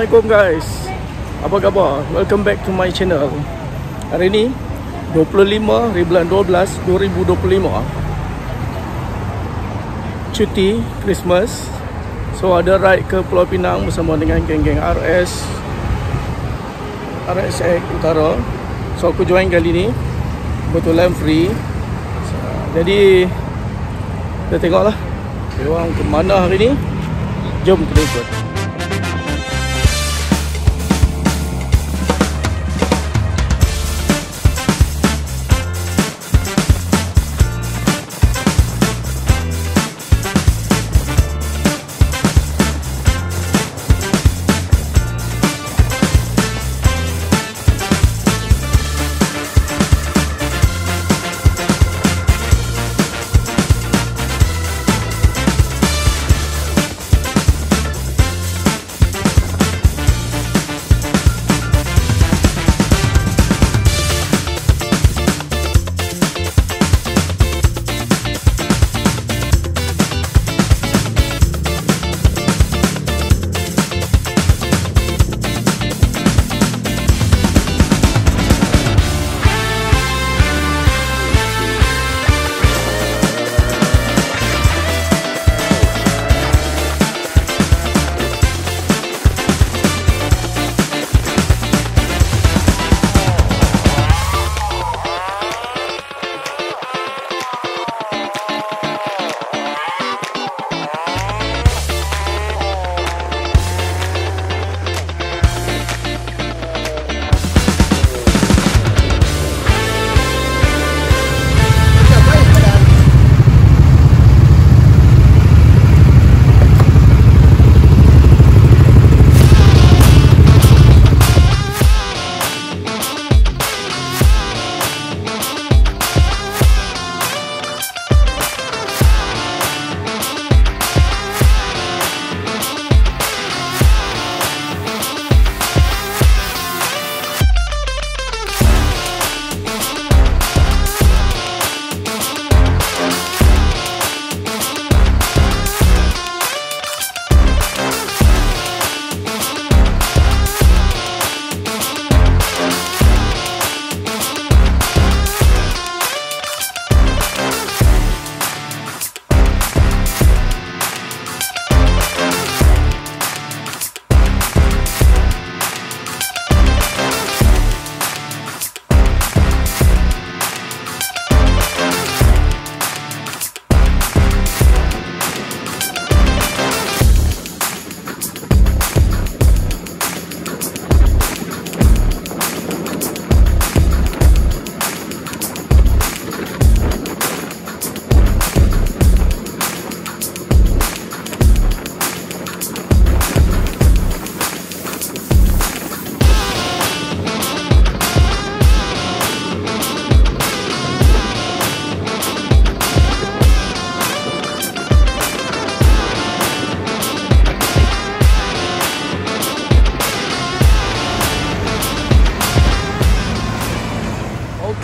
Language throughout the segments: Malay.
Assalamualaikum guys. Apa khabar? Welcome back to my channel. Hari ni 25 bulan 12 2025. Cuti Christmas. So ada ride ke Pulau Pinang bersama dengan geng-geng RSX Utara. So aku join kali ni. Kebetulan free. Jadi kita tengoklah dia orang ke mana hari ni. Jom kita ikut.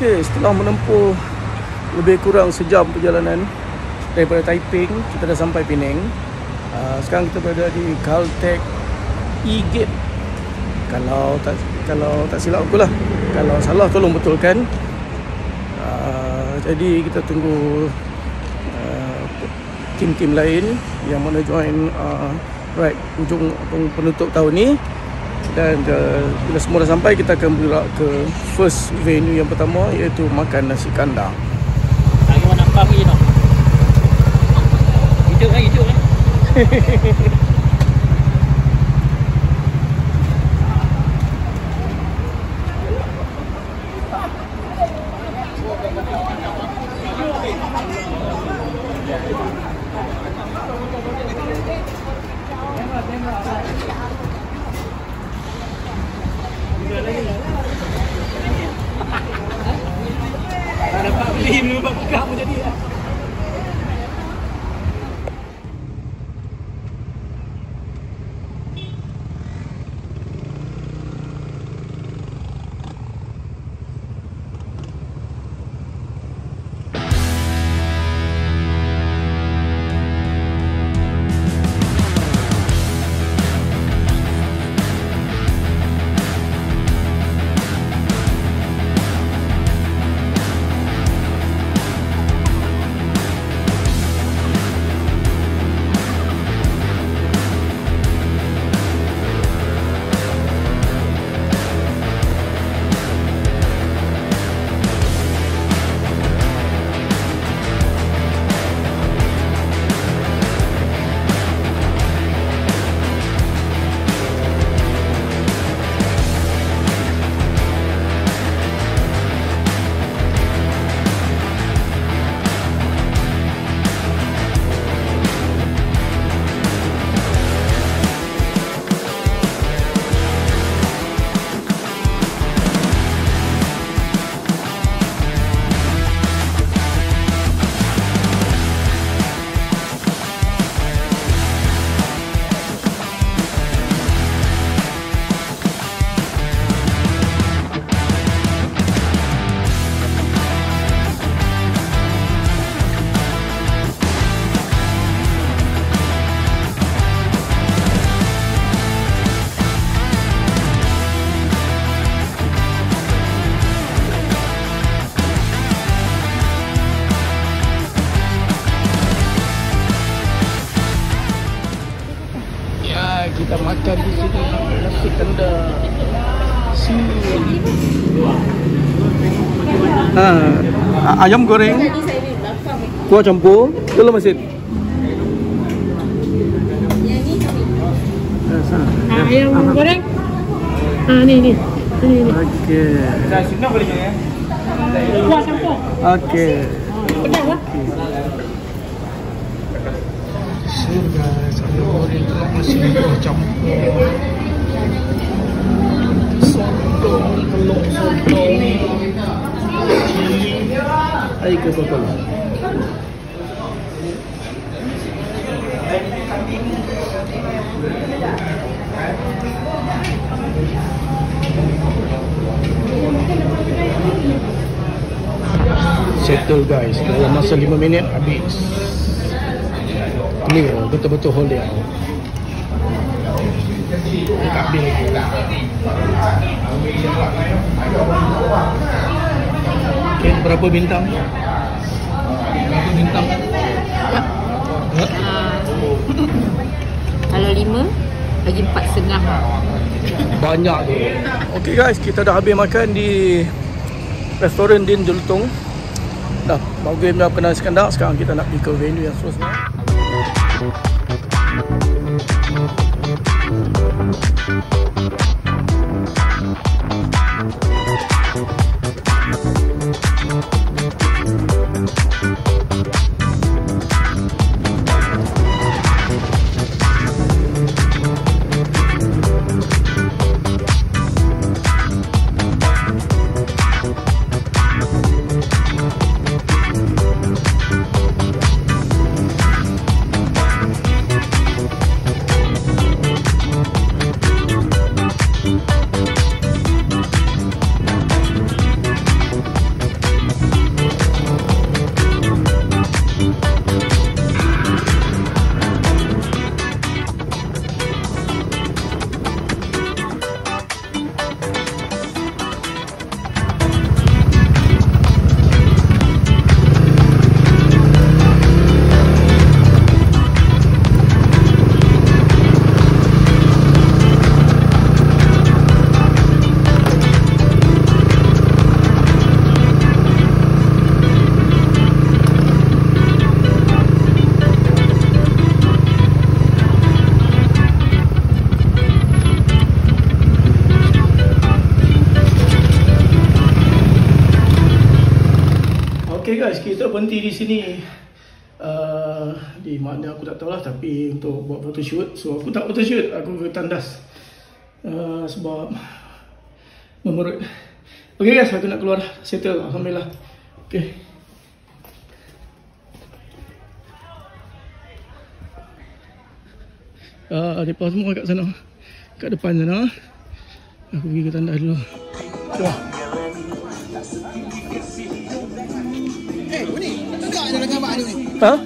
Okey, setelah menempuh lebih kurang sejam perjalanan daripada Taiping, kita dah sampai Penang. Sekarang kita berada di Caltex E-Gate. Kalau tak silap aku lah. Kalau salah tolong betulkan. Jadi kita tunggu tim-tim lain yang mana join ride ujung penutup tahun ni. Dan bila semua dah sampai, kita akan bergerak ke first venue yang pertama, iaitu makan nasi kandar. Lagi mana nampak lagi tau. Hidup kan. Tak dapat beli, belum dapat buka pun jadi lah. tenda ayam goreng, kuah campur, telur masin. Ayam goreng. Ni. Okey. Kuah campur. Okey. Pedas lah. So guys, ayam goreng telur masin kuah campur. Sotong, telur sotong. Cili. Air ke botol. Settle guys, dalam masa 5 minit habis. Clear, betul-betul whole dia. Tak bil lagi. Okay, berapa bintang? Berapa bintang? Kalau 5 bagi 4,5. Banyak tu. Okay guys, kita dah habis makan di restoran Din Jelutong. Dah, bagus punya penang Iskandar. Sekarang kita nak pergi ke venue yang seterusnya. Okay guys, kita berhenti di sini. Di mana aku tak tahulah, tapi untuk buat photoshoot. So aku tak photoshoot, aku ke tandas sebab memerut. Okay guys, aku nak keluar, settle, alhamdulillah. Okay. Mereka semua kat sana, kat depan sana. Aku pergi ke tandas dulu. Wah. Ha?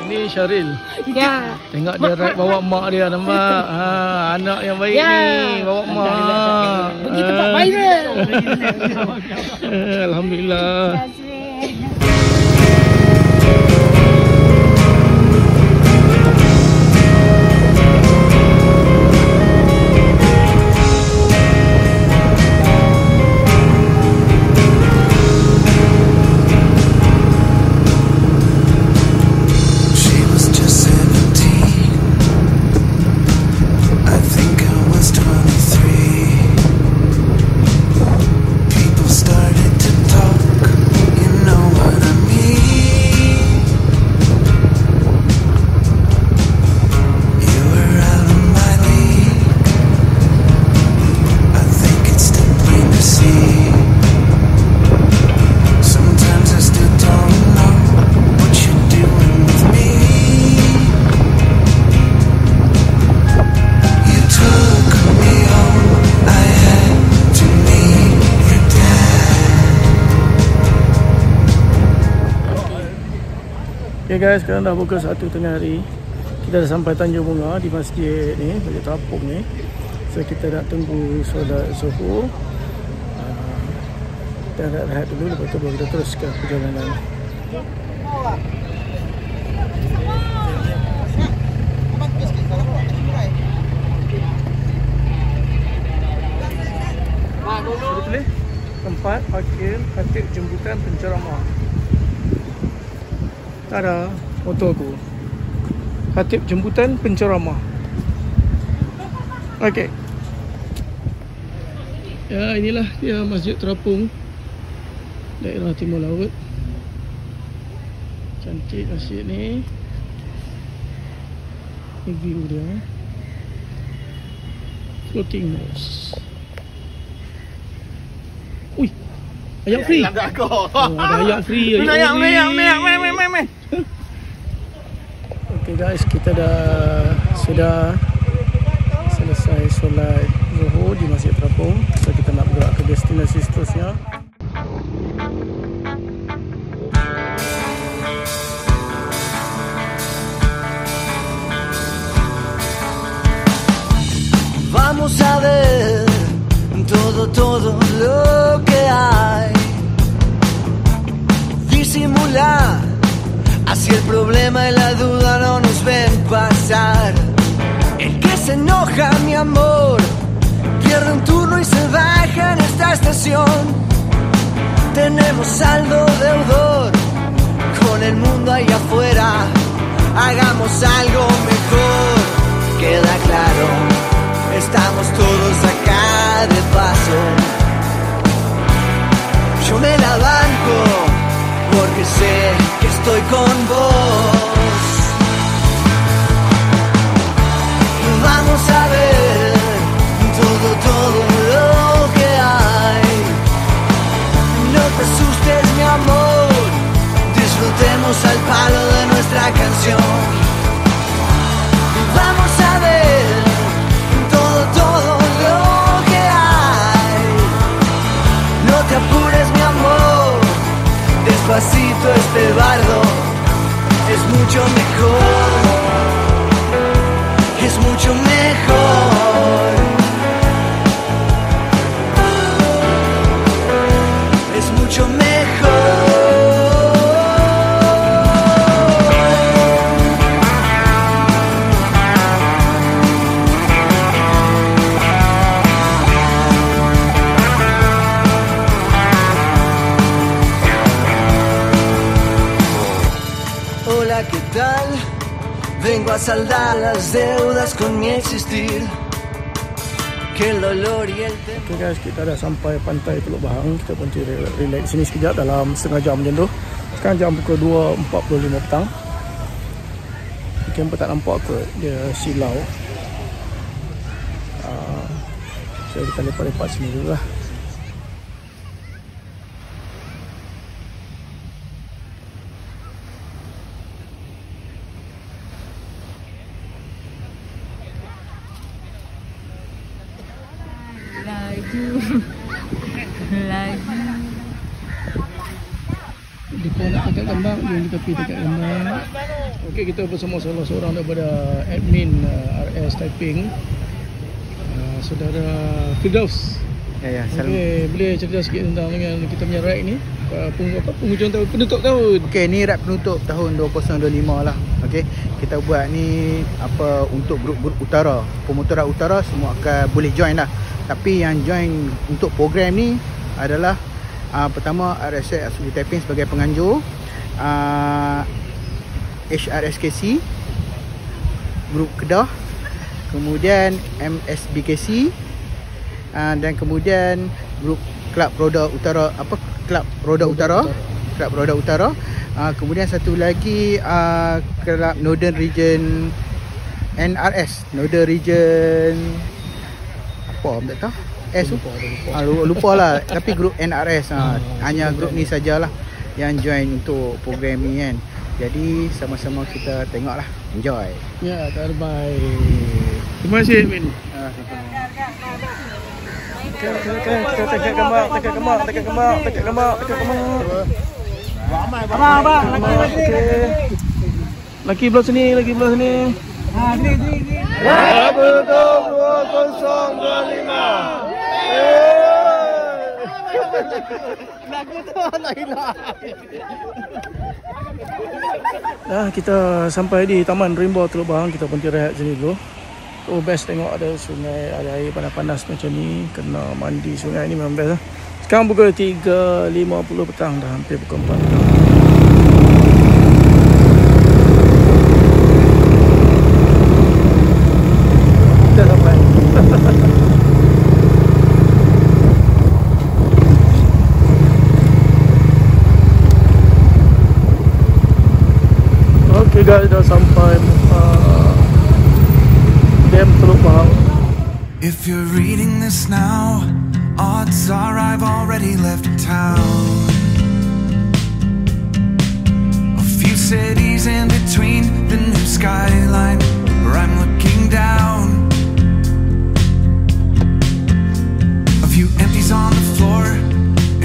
Ini Syaril. Ya. Tengok dia ride bawa mak dia, nampak? Anak yang baik ni bawa mak. Pergi tempat viral. Alhamdulillah. Okay guys, sekarang dah pukul 1 tengah hari. Kita dah sampai Tanjung Bunga di masjid ni, masjid Terapung ni. So kita nak tunggu solat Zuhur. Kita nak rehat dulu, lepas tu baru kita teruskan perjalanan. Sudah tulis tempat parkir Khatib jemputan penceramah. Tak ada motor aku. Khatib jemputan penceramah. Okey. Ya, inilah dia Masjid Terapung, daerah Timur Laut. Cantik masjid ni. Ini view dia. Floating mosque. Ui, ayam free. Oh, ada ayam free. Ayam. Okay guys, kita sudah selesai solat Zuhur di Masjid Terapung. So kita nak bergerak ke destinasi seterusnya. Vamos a ver todo lo que hay. Disimular, así el problema y la duda no nos ven pasar. El que se enoja, mi amor, pierde un turno y se baja en esta estación. Tenemos saldo deudor con el mundo ahí afuera. Hagamos algo mejor, queda claro. Estamos todos acá de paso. Yo me la banco porque sé que estoy con vos. Vamos a ver todo lo que hay. No te asustes, mi amor. Disfrutemos al palo de nuestra canción. Vamos a ver todo lo que hay. No te apures, mi amor, despacito este bardo es mucho mejor, es mucho mejor, es mucho mejor. ¿Qué tal? Vengo a saldar las deudas con mi existir. Que el dolor y el temor. Okay guys, kita dah sampai pantai Teluk Bahang. Kita berhenti relax sini sekejap dalam setengah jam macam tu. Sekarang jam pukul 2.45 petang. Camper tak nampak ke dia silau. So kita lepak-lepak sini dulu lah. Lagi. Dia nak dekat gambar, jom kita pergi dekat gambar. Okey, kita bersama salah seorang daripada admin RS Taiping, saudara Firdaus. Ya, salam. Okey, boleh cerita sikit tentang dengan kita punya ride ni? Penghujung tahun, penutup tahun. Okey, ni ride penutup tahun 2025 lah. Okey, kita buat ni apa untuk grup-grup utara, pemotoran utara semua akan boleh join lah. Tapi yang join untuk program ni adalah pertama RSX Asli Taiping sebagai penganjur, HRSKC Grup Kedah, kemudian MSBKC, dan kemudian grup Kelab Roda Utara, Kelab Roda Utara, kemudian satu lagi Kelab Northern Region NRS, Northern Region apa tak tahu lupa lah. Tapi grup NRS hanya grup ni sajalah yang join untuk program ni kan. Jadi sama-sama kita tengoklah, enjoy. Ya, terbaik. Terima kasih admin. Kita tekan gambar. Abang, laki belah sini. Sini. Betul 2025. Lagu tu tak hilang. Kita sampai di Taman Rimba Teluk Bahang. Kita berhenti rehat sini dulu. Oh best tengok ada sungai, ada air panas-panas macam ni. Kena mandi sungai ni memang best lah. Sekarang pukul 3.50 petang dah, hampir pukul 4 petang. Dah sampai. Okay guys, dah sampai Dam Teluk Bahau. If you're reading this now, odds are I've already left town. A few cities in between the new skyline where I'm looking down. A few empties on the floor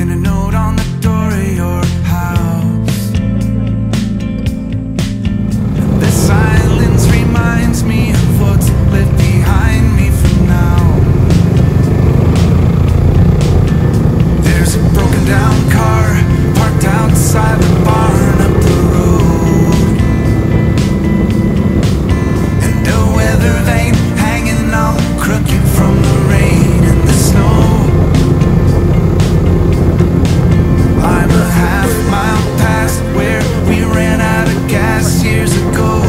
and a note on the door of your house. The silence reminds me of what's left behind me for now. There's a broken down car parked outside the barn up the road, and a weather vane hanging all crooked from the rain and the snow. I'm a half mile past where we ran out of gas years ago.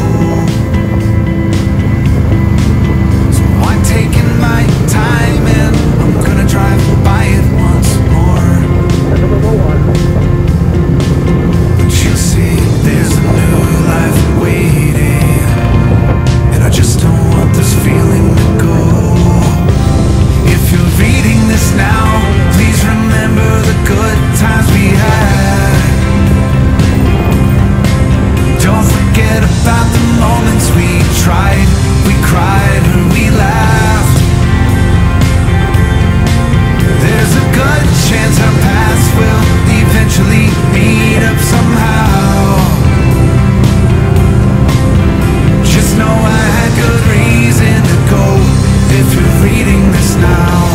So I'm taking my time and I'm gonna drive by it once more. But you'll see there's a new life waiting, and I just don't want this feeling to go. If you're reading this now, please remember the good times we had. Don't forget about the moments we tried, we cried, or we laughed. There's a good chance our paths will eventually meet up somehow. Just know I had good reason to go if you're reading this now.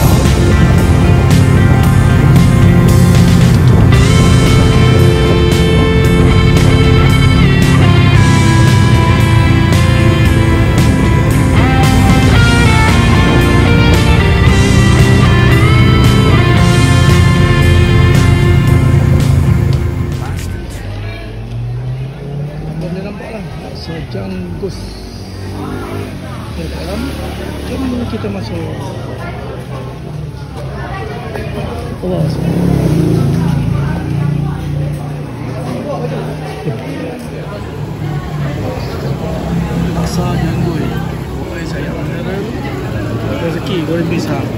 Boleh nampak lah sejanggus ke dalam. Jom kita masuk. Oh, laksa janggut. Oi sayang rezeki goreng pisang.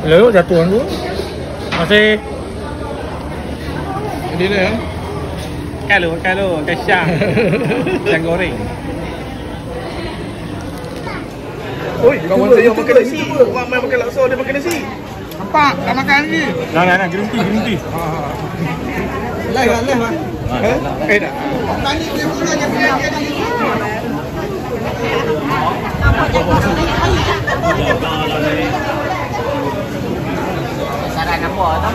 Hello, jatuh tu. Masih. Ini dia ya. Kalau kacang. Kacang goreng. Oi, kawan saya makan nasi. Orang main makan laksa, dia makan nasi. Nampak? Tak makan lagi. Nah, green tea. Live lah. Dah. Tanya dia punya dia punya. Saran apa tu?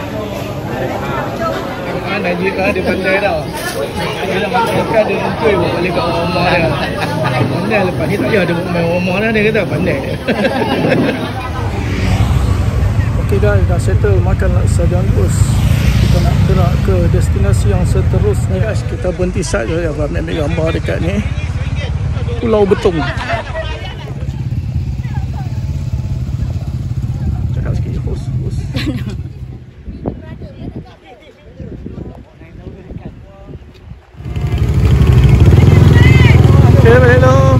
Najib lah, dia pandai tau. Dia nak makan, dia muncul balik kat rumah dia. Pandai lepas ni tak payah ada main rumah lah, dia kata pandai. Okay guys, dah settle makan laksa janggus. Kita nak gerak ke destinasi yang seterusnya guys. Kita berhenti saja ya, ambil gambar dekat ni Pulau Betung. Cakap sikit host. Hello.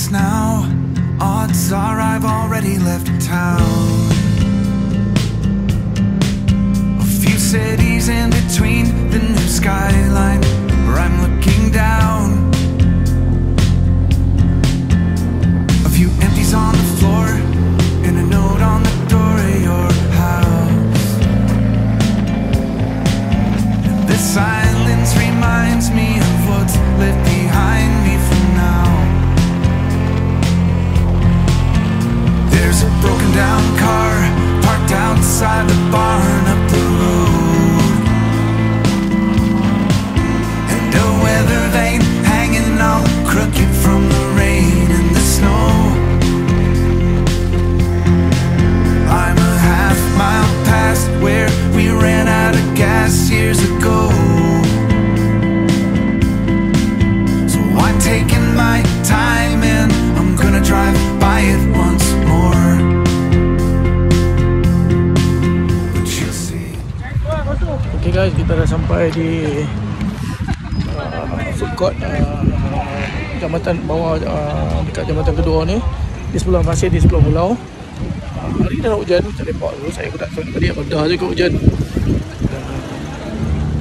Cause now odds are I've already left town. A few cities in between the new skyline where I'm looking down. A few empties on the floor and a note on the door of your house. And this silence reminds me of what's left behind me for now. There's a broken down car parked outside the barn up the road, and a weather vane hanging all crooked from the rain and the snow. I'm a half mile past where we ran out of gas years ago, so I'm taking my time and I'm gonna drive by it once more. But you'll see. Okay guys, kita dah sampai di food court jambatan bawah, dekat jambatan kedua ni, di sebelah pasir, di sebelah pulau. Hari ni dah nak hujan, macam lepak dulu. Saya aku tak tahu tadi dah je ke hujan.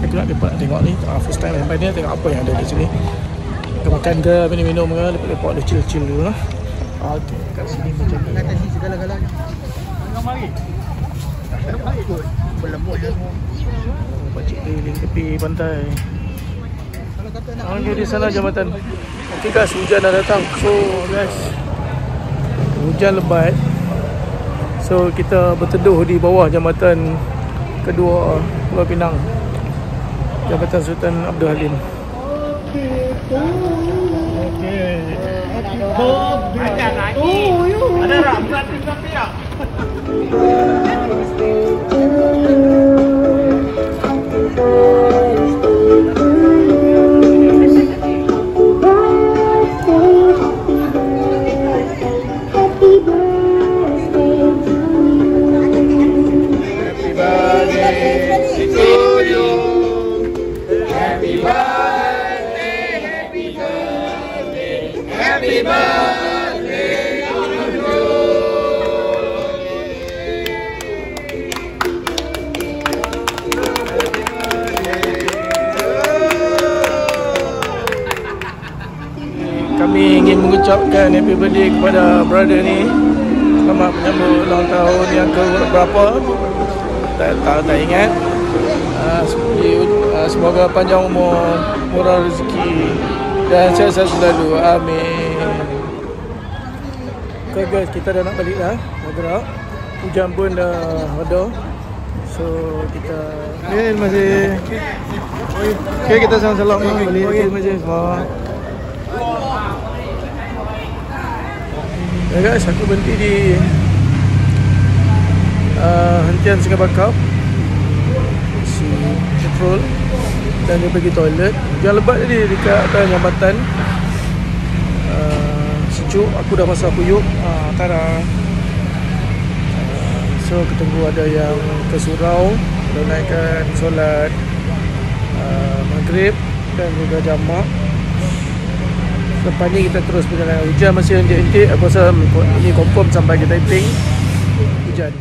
Aku nak lepak nak tengok ni, first time sampai ni, tengok apa yang ada di sini. Kita makan ke, minum-minum ke, lepak-lepak dia chill-chill dulu lah. Okay, kat sini macam ni. Kat sini segala-galanya. Mari. Berlembut je semua. Pakcik keliling tepi pantai. Kalau kata nak Okay, di sana jambatan. Okay guys, hujan dah datang. So guys, hujan lebat. So kita berteduh di bawah jambatan kedua Pulau Pinang, Jambatan Sultan Abdul Halim. Ada rambut tapi ya. Kami ingin mengucapkan happy birthday kepada brother ni. Selamat menyambut ulang tahun yang ke berapa, tak ingat. Semoga panjang umur, murah rezeki dan sihat selalu. Amin. Okay guys, kita dah nak balik dah, dah gerak. Hujan pun dah reda. So kita terima kasih. Okay, kita salam-salam balik. Terima kasih semua. Ya guys, aku berhenti di hentian Singa Bakap, isi petrol dan dia pergi toilet. Hujan lebat tadi dekat atas jambatan. Sejuk, aku dah pasang kuyup. Tara. So kita tunggu ada yang ke surau menunaikan solat maghrib dan juga jamak. Lepas ni kita terus perjalanan. Hujan masih hentik-hentik. Aku rasa ini confirm sampai ke Taiping hujan.